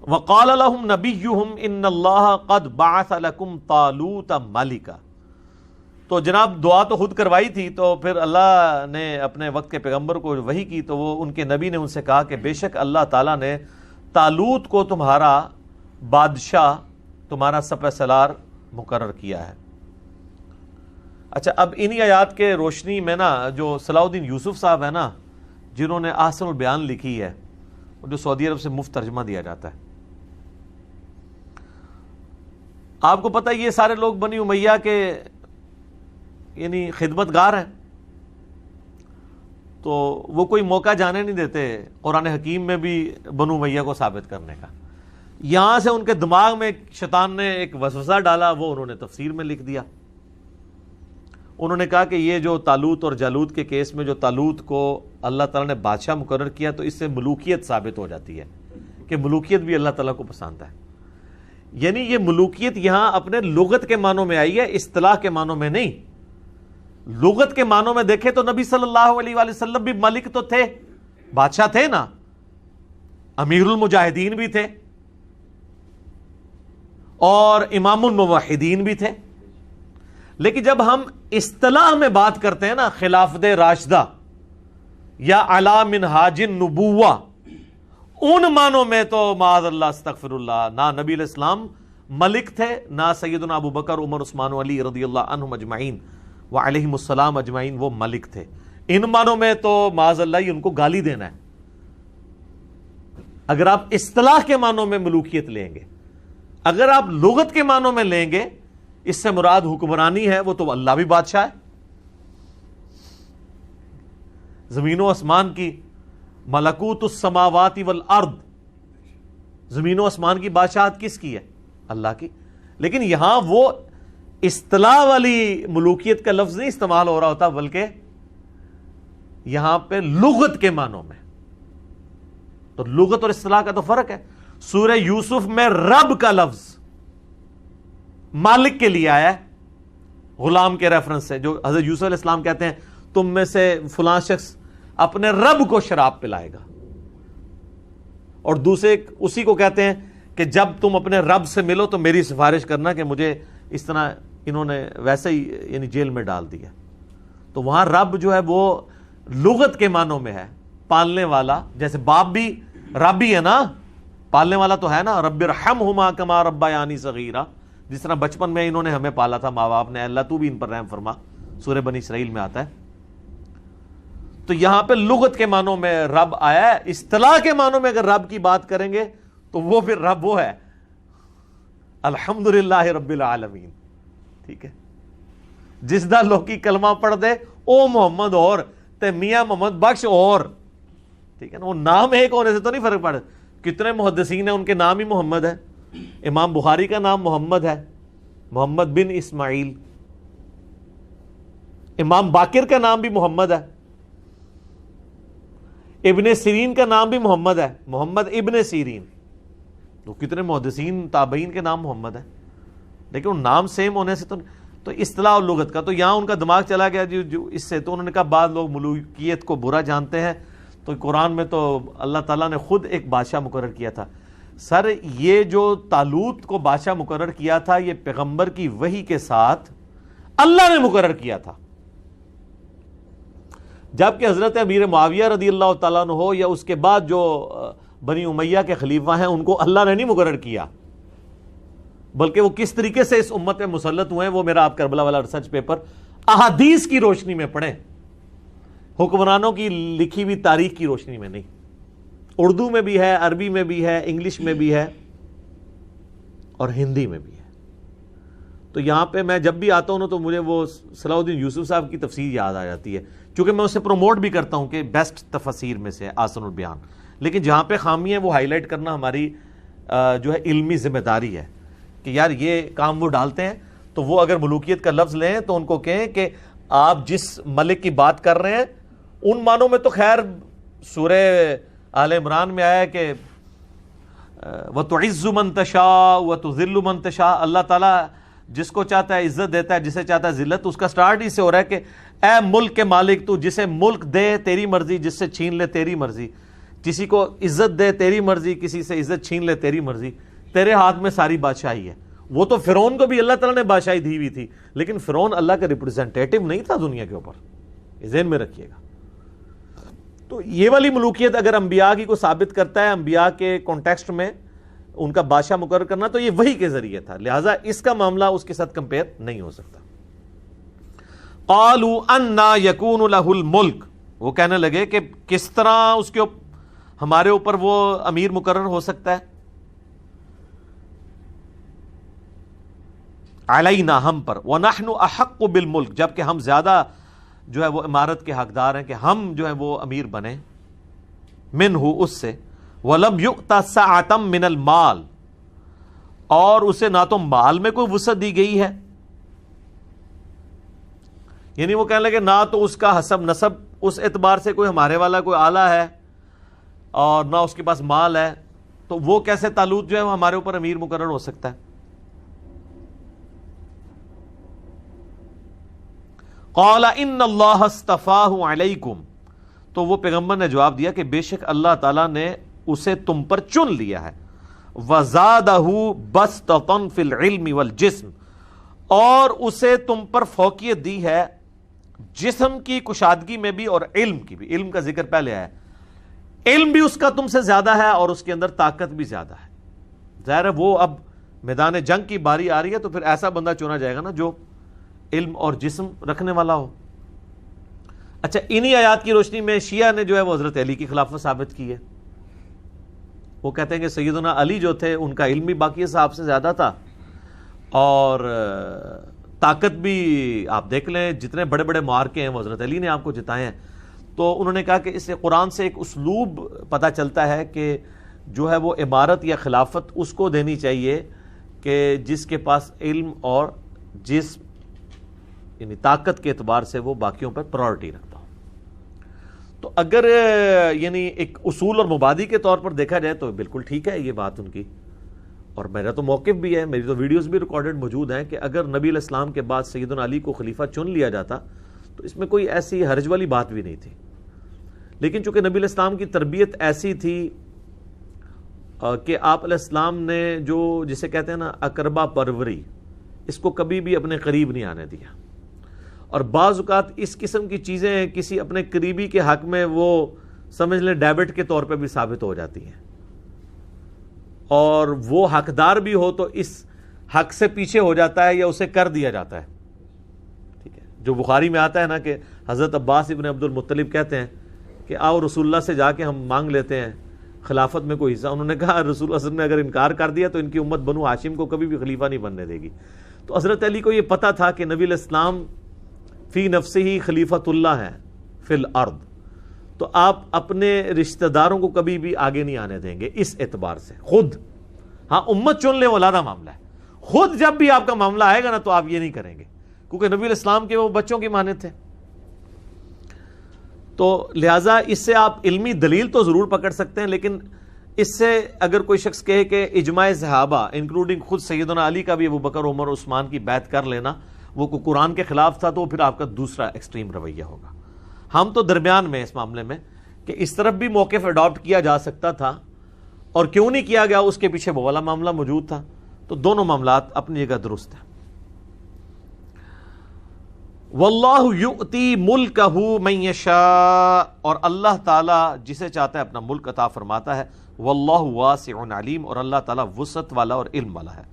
وقال لهم نبيهم ان الله قد بعث لكم طالوت ملكا. تو جناب دعا تو خود کروائی تھی، تو پھر اللہ نے اپنے وقت کے پیغمبر کو وحی کی، تو وہ ان کے نبی نے ان سے کہا کہ بے شک اللہ تعالیٰ نے طالوت کو تمہارا بادشاہ، تمہارا سپہ سالار مقرر کیا ہے. اچھا، اب انہی آیات کے روشنی میں نا جو صلاح الدین یوسف صاحب ہیں نا، جنہوں نے احسن البیان لکھی ہے، جو سعودی عرب سے مفت ترجمہ دیا جاتا ہے، آپ کو پتہ یہ سارے لوگ بنی امیہ کے یعنی خدمت گار ہیں، تو وہ کوئی موقع جانے نہیں دیتے قرآن حکیم میں بھی بنو امیہ کو ثابت کرنے کا. یہاں سے ان کے دماغ میں شیطان نے ایک وسوسہ ڈالا، وہ انہوں نے تفسیر میں لکھ دیا. انہوں نے کہا کہ یہ جو طالوت اور جالوت کے کیس میں جو طالوت کو اللہ تعالیٰ نے بادشاہ مقرر کیا، تو اس سے ملوکیت ثابت ہو جاتی ہے کہ ملوکیت بھی اللہ تعالیٰ کو پسند ہے. یعنی یہ ملوکیت یہاں اپنے لغت کے معنوں میں آئی ہے، اصطلاح کے معنوں میں نہیں. لغت کے معنوں میں دیکھیں تو نبی صلی اللہ علیہ وآلہ وسلم بھی ملک تو تھے، بادشاہ تھے نا، امیر المجاہدین بھی تھے اور امام الموحدین بھی تھے. لیکن جب ہم اصطلاح میں بات کرتے ہیں نا، خلافت راشدہ یا علی منہاج النبوہ، ان معنوں میں تو معاذ اللہ استغفر اللہ، نہ نبی علیہ السلام ملک تھے، نہ سیدنا ابو بکر عمر عثمان علی رضی اللہ عنہم اجمعین وعلیہم السلام اجمعین وہ ملک تھے. ان معنوں میں تو معاذ اللہ ان کو گالی دینا ہے. اگر آپ اصطلاح کے معنوں میں ملوکیت لیں گے، اگر آپ لغت کے معنوں میں لیں گے، اس سے مراد حکمرانی ہے، وہ تو اللہ بھی بادشاہ ہے. زمین و آسمان کی ملکوت السماوات والارض، زمین و آسمان کی بادشاہت کس کی ہے؟ اللہ کی. لیکن یہاں وہ اصطلاح والی ملوکیت کا لفظ نہیں استعمال ہو رہا ہوتا، بلکہ یہاں پہ لغت کے معنوں میں. تو لغت اور اصطلاح کا تو فرق ہے. سورہ یوسف میں رب کا لفظ مالک کے لیے آیا ہے، غلام کے ریفرنس سے، جو حضرت یوسف علیہ السلام کہتے ہیں تم میں سے فلاں شخص اپنے رب کو شراب پلائے گا، اور دوسرے اسی کو کہتے ہیں کہ جب تم اپنے رب سے ملو تو میری سفارش کرنا کہ مجھے اس طرح انہوں نے ویسے ہی یعنی جیل میں ڈال دیا. تو وہاں رب جو ہے وہ لغت کے معنوں میں ہے، پالنے والا. جیسے باپ بھی رب ہی ہے نا، پالنے والا تو ہے نا، رب ارحمہما کما ربیانی صغیرا، جس طرح بچپن میں انہوں نے ہمیں پالا تھا ماں باپ نے، اللہ تو بھی ان پر رحم فرما، سورہ بنی اسرائیل میں آتا ہے. تو یہاں پہ لغت کے معنوں میں رب آیا ہے. اصطلاح کے معنوں میں اگر رب کی بات کریں گے تو وہ پھر رب وہ ہے الحمدللہ رب العالمین. ٹھیک ہے، جس دا لوکی کلمہ پڑھ دے او محمد اور تے میاں محمد بخش اور، ٹھیک ہے نا، وہ نام ایک ہونے سے تو نہیں فرق پڑا. کتنے محدثین ہیں ان کے نام ہی محمد ہے. امام بخاری کا نام محمد ہے، محمد بن اسماعیل. امام باقر کا نام بھی محمد ہے. ابن سیرین کا نام بھی محمد ہے، محمد ابن سیرین. تو کتنے محدثین تابعین کے نام محمد ہے، لیکن وہ نام سیم ہونے سے تو اصطلاح اور لغت کا تو یہاں ان کا دماغ چلا گیا جو اس سے. تو انہوں نے کہا بعض لوگ ملوکیت کو برا جانتے ہیں، تو قرآن میں تو اللہ تعالیٰ نے خود ایک بادشاہ مقرر کیا تھا. سر یہ جو طالوت کو بادشاہ مقرر کیا تھا، یہ پیغمبر کی وحی کے ساتھ اللہ نے مقرر کیا تھا. جبکہ حضرت امیر معاویہ رضی اللہ تعالیٰ عنہ ہو یا اس کے بعد جو بنی امیہ کے خلیفہ ہیں، ان کو اللہ نے نہیں مقرر کیا، بلکہ وہ کس طریقے سے اس امت میں مسلط ہوئے ہیں وہ میرا آپ کربلا والا ریسرچ پیپر احادیث کی روشنی میں پڑھیں، حکمرانوں کی لکھی ہوئی تاریخ کی روشنی میں نہیں. اردو میں بھی ہے، عربی میں بھی ہے، انگلش میں بھی ہے اور ہندی میں بھی ہے. تو یہاں پہ میں جب بھی آتا ہوں تو مجھے وہ صلاح الدین یوسف صاحب کی تفسیر یاد آ جاتی ہے، چونکہ میں اسے پروموٹ بھی کرتا ہوں کہ بیسٹ تفسیر میں سے احسن البیان. لیکن جہاں پہ خامی ہے وہ ہائی لائٹ کرنا ہماری جو ہے علمی ذمہ داری ہے کہ یار یہ کام وہ ڈالتے ہیں. تو وہ اگر ملوکیت کا لفظ لیں تو ان کو کہیں کہ آپ جس ملک کی بات کر رہے ہیں ان معنوں میں تو خیر سورہ آل عمران میں آیا ہے کہ وَتُعِزُّ مَن تَشَاءُ وَتُذِلُّ مَن تَشَاءُ، اللہ تعالیٰ جس کو چاہتا ہے عزت دیتا ہے، جسے چاہتا ہے ذلت. اس کا سٹارٹ ہی سے ہو رہا ہے کہ اے ملک کے مالک، تو جسے ملک دے تیری مرضی، جس سے چھین لے تیری مرضی. کسی کو عزت دے تیری مرضی، کسی سے عزت چھین لے تیری مرضی، تیرے ہاتھ میں ساری بادشاہی ہے۔ وہ تو فرعون کو بھی اللہ تعالیٰ نے بادشاہی دی ہوئی تھی، لیکن فرعون اللہ کا ریپرزینٹیٹو نہیں تھا دنیا کے اوپر، یہ ذہن میں رکھیے گا۔ تو یہ والی ملوکیت اگر انبیاء کی کو ثابت کرتا ہے، انبیاء کے کانٹیکسٹ میں ان کا بادشاہ مقرر کرنا، تو یہ وحی کے ذریعے تھا، لہٰذا اس کا معاملہ اس کے ساتھ کمپیئر نہیں ہو سکتا۔ قالوا انا یکون لہ الملک، وہ کہنے لگے کہ کس طرح اس کے ہمارے اوپر وہ امیر مقرر ہو سکتا ہے، علینا ہم پر، ونحن احق بالملک، جبکہ ہم زیادہ جو ہے وہ امارت کے حقدار ہیں کہ ہم جو ہے وہ امیر بنے، منہ اس سے، ولم یؤت سعۃ من المال، اور اسے نہ تو مال میں کوئی وسعت دی گئی ہے، یعنی وہ کہنے لگے نہ تو اس کا حسب نسب اس اعتبار سے کوئی ہمارے والا کوئی اعلیٰ ہے، اور نہ اس کے پاس مال ہے، تو وہ کیسے طالوت جو ہے وہ ہمارے اوپر امیر مقرر ہو سکتا ہے۔ قال ان اللہ اصطفاہ علیکم، تو وہ پیغمبر نے جواب دیا کہ بے شک اللہ تعالیٰ نے اسے تم پر چن لیا ہے، وزادہ بسطۃ فی العلم والجسم، اور اسے تم پر فوقیت دی ہے جسم کی کشادگی میں بھی اور علم کی بھی، علم کا ذکر پہلے آیا، علم بھی اس کا تم سے زیادہ ہے اور اس کے اندر طاقت بھی زیادہ ہے۔ ظاہر ہے وہ اب میدان جنگ کی باری آ رہی ہے تو پھر ایسا بندہ چنا جائے گا نا جو علم اور جسم رکھنے والا ہو۔ اچھا، انہی آیات کی روشنی میں شیعہ نے جو ہے وہ حضرت علی کی خلافت ثابت کی ہے۔ وہ کہتے ہیں کہ سیدنا علی جو تھے ان کا علم بھی باقی صحابہ سے زیادہ تھا، اور طاقت بھی آپ دیکھ لیں جتنے بڑے بڑے معرکے ہیں وہ حضرت علی نے آپ کو جتائے ہیں۔ تو انہوں نے کہا کہ اس سے قرآن سے ایک اسلوب پتہ چلتا ہے کہ جو ہے وہ عمارت یا خلافت اس کو دینی چاہیے کہ جس کے پاس علم اور جسم یعنی طاقت کے اعتبار سے وہ باقیوں پر پرائورٹی رکھتا ہو۔ تو اگر یعنی ایک اصول اور مبادی کے طور پر دیکھا جائے تو بالکل ٹھیک ہے یہ بات ان کی، اور میرا تو موقف بھی ہے، میری تو ویڈیوز بھی ریکارڈڈ موجود ہیں کہ اگر نبی علیہ السلام کے بعد سیدنا علی کو خلیفہ چن لیا جاتا تو اس میں کوئی ایسی حرج والی بات بھی نہیں تھی، لیکن چونکہ نبی علیہ السلام کی تربیت ایسی تھی کہ آپ علیہ السلام نے جو جسے کہتے ہیں نا اقربا پروری، اس کو کبھی بھی اپنے قریب نہیں آنے دیا، اور بعض اوقات اس قسم کی چیزیں کسی اپنے قریبی کے حق میں وہ سمجھ لیں ڈیبٹ کے طور پہ بھی ثابت ہو جاتی ہیں، اور وہ حقدار بھی ہو تو اس حق سے پیچھے ہو جاتا ہے یا اسے کر دیا جاتا ہے۔ ٹھیک ہے، جو بخاری میں آتا ہے نا کہ حضرت عباس ابن عبد المطلب کہتے ہیں کہ آؤ رسول اللہ سے جا کے ہم مانگ لیتے ہیں خلافت میں کوئی حصہ۔ انہوں نے کہا رسول اللہ صلی اللہ علیہ وسلم نے اگر انکار کر دیا تو ان کی امت بنو ہاشم کو کبھی بھی خلیفہ نہیں بننے دے گی۔ تو حضرت علی کو یہ پتہ تھا کہ نبی علیہ السلام فی نفسہ خلیفۃ اللہ ہے فی الارض، تو آپ اپنے رشتہ داروں کو کبھی بھی آگے نہیں آنے دیں گے اس اعتبار سے خود۔ ہاں امت چن لے وہ علیحدہ معاملہ ہے، خود جب بھی آپ کا معاملہ آئے گا نا تو آپ یہ نہیں کریں گے، کیونکہ نبی علیہ السلام کے وہ بچوں کی مانند تھے۔ تو لہٰذا اس سے آپ علمی دلیل تو ضرور پکڑ سکتے ہیں، لیکن اس سے اگر کوئی شخص کہے کہ اجماع صحابہ انکلوڈنگ خود سیدنا علی کا بھی ابو بکر عمر عثمان کی بیعت کر لینا وہ کو قرآن کے خلاف تھا، تو پھر آپ کا دوسرا ایکسٹریم رویہ ہوگا۔ ہم تو درمیان میں اس معاملے میں کہ اس طرف بھی موقف اڈاپٹ کیا جا سکتا تھا اور کیوں نہیں کیا گیا اس کے پیچھے وہ والا معاملہ موجود تھا، تو دونوں معاملات اپنی جگہ درست ہیں۔ واللہ یؤتی ملکہ من یشاء، اور اللہ تعالیٰ جسے چاہتا ہے اپنا ملک عطا فرماتا ہے، واللہ واسع علیم، اور اللہ تعالیٰ وسعت والا اور علم والا ہے۔